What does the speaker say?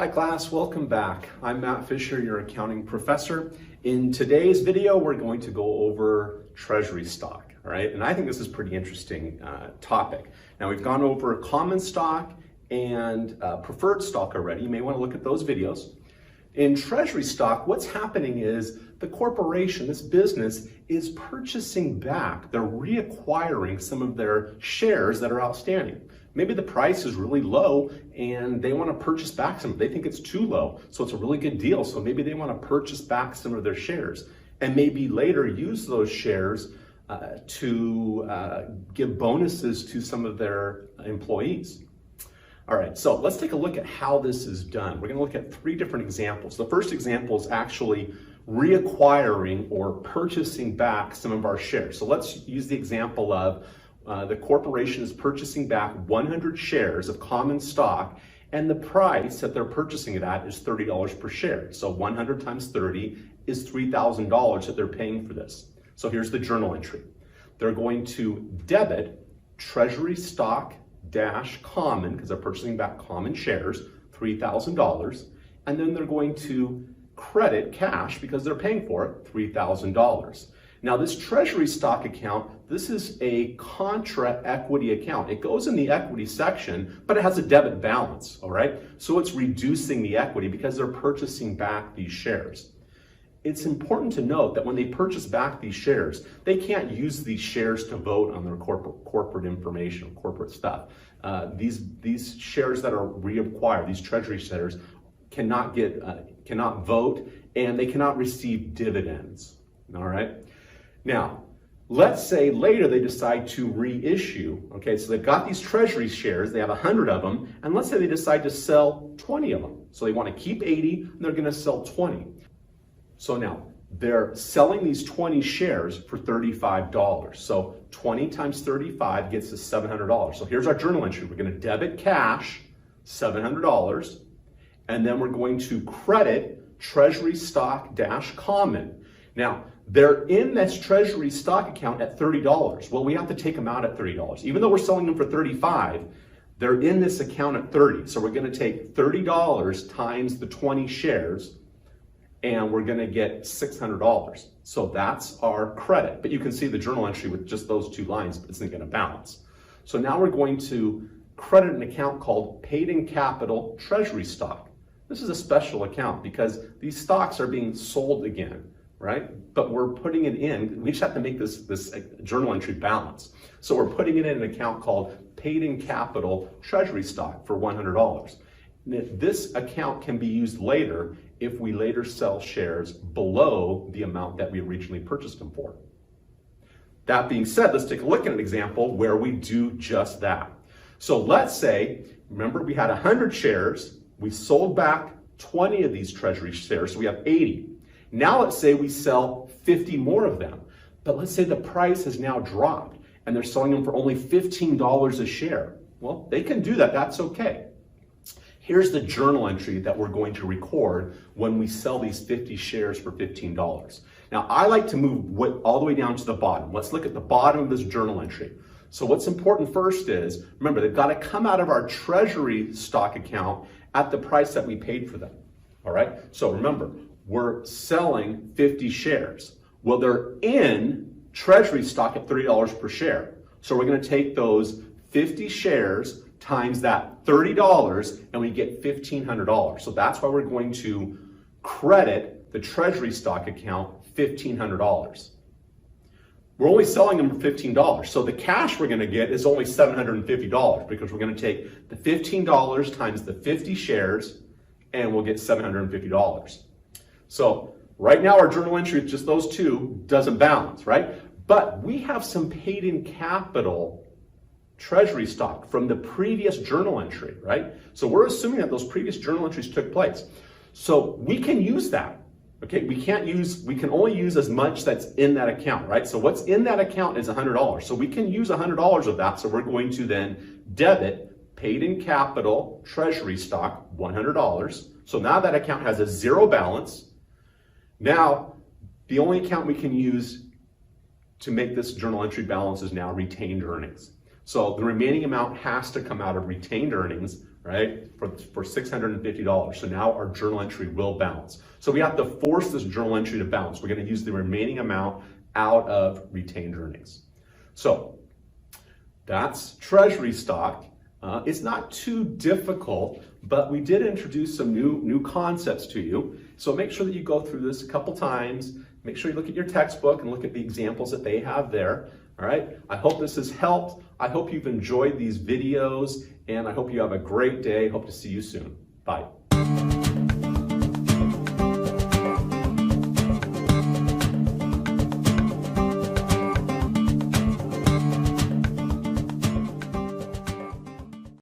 Hi class, welcome back. I'm Matt Fisher, your accounting professor. In today's video, we're going to go over treasury stock, all right? And I think this is a pretty interesting topic. Now we've gone over common stock and preferred stock already. You may want to look at those videos. In treasury stock, what's happening is the corporation, this business, is purchasing back, they're reacquiring some of their shares that are outstanding. Maybe the price is really low and they want to purchase back some. They think it's too low, so it's a really good deal. So maybe they want to purchase back some of their shares and maybe later use those shares to give bonuses to some of their employees. All right, so let's take a look at how this is done. We're going to look at three different examples. The first example is actually reacquiring or purchasing back some of our shares. So let's use the example of the corporation is purchasing back 100 shares of common stock, and the price that they're purchasing it at is $30 per share. So 100 times 30 is $3,000 that they're paying for this. So here's the journal entry. They're going to debit treasury stock dash common, because they're purchasing back common shares, $3,000, and then they're going to credit cash, because they're paying for it, $3,000. Now this treasury stock account, this is a contra equity account. It goes in the equity section, but it has a debit balance, all right? So it's reducing the equity because they're purchasing back these shares. It's important to note that when they purchase back these shares, they can't use these shares to vote on their corporate information, corporate stuff. These shares that are reacquired, these treasury shares, cannot vote, and they cannot receive dividends, all right? Now, let's say later they decide to reissue, okay? So they've got these treasury shares, they have 100 of them, and let's say they decide to sell 20 of them. So they want to keep 80, and they're gonna sell 20. So now, they're selling these 20 shares for $35. So 20 times 35 gets us $700. So here's our journal entry. We're gonna debit cash, $700, and then we're going to credit treasury stock dash common. Now, they're in this treasury stock account at $30. Well, we have to take them out at $30. Even though we're selling them for $35, they're in this account at $30. So we're gonna take $30 times the 20 shares, and we're gonna get $600. So that's our credit. But you can see the journal entry with just those two lines isn't gonna balance. So now we're going to credit an account called paid in capital treasury stock. This is a special account because these stocks are being sold again, right? But we're putting it in, we just have to make this journal entry balance. So we're putting it in an account called paid in capital treasury stock for $100. This account can be used later if we later sell shares below the amount that we originally purchased them for. That being said, let's take a look at an example where we do just that. So let's say, remember we had 100 shares, we sold back 20 of these treasury shares, so we have 80. Now let's say we sell 50 more of them, but let's say the price has now dropped and they're selling them for only $15 a share. Well, they can do that, that's okay. Here's the journal entry that we're going to record when we sell these 50 shares for $15. Now, I like to move all the way down to the bottom. Let's look at the bottom of this journal entry. So what's important first is, remember, they've got to come out of our treasury stock account at the price that we paid for them, all right? So remember, we're selling 50 shares. Well, they're in treasury stock at $30 per share. So we're gonna take those 50 shares times that $30 and we get $1,500. So that's why we're going to credit the treasury stock account $1,500. We're only selling them for $15. So the cash we're gonna get is only $750 because we're gonna take the $15 times the 50 shares and we'll get $750. So right now our journal entry with just those two doesn't balance, right? But we have some paid in capital treasury stock from the previous journal entry, right? So we're assuming that those previous journal entries took place. So we can use that, okay? We can only use as much that's in that account, right? So what's in that account is $100. So we can use $100 of that. So we're going to then debit paid in capital treasury stock, $100. So now that account has a zero balance. Now, the only account we can use to make this journal entry balance is now retained earnings. So the remaining amount has to come out of retained earnings, right, for $650. So now our journal entry will bounce. So we have to force this journal entry to bounce. We're going to use the remaining amount out of retained earnings. So that's treasury stock. It's not too difficult, but we did introduce some new concepts to you. So make sure that you go through this a couple times. Make sure you look at your textbook and look at the examples that they have there. All right. I hope this has helped. I hope you've enjoyed these videos, and I hope you have a great day. Hope to see you soon. Bye.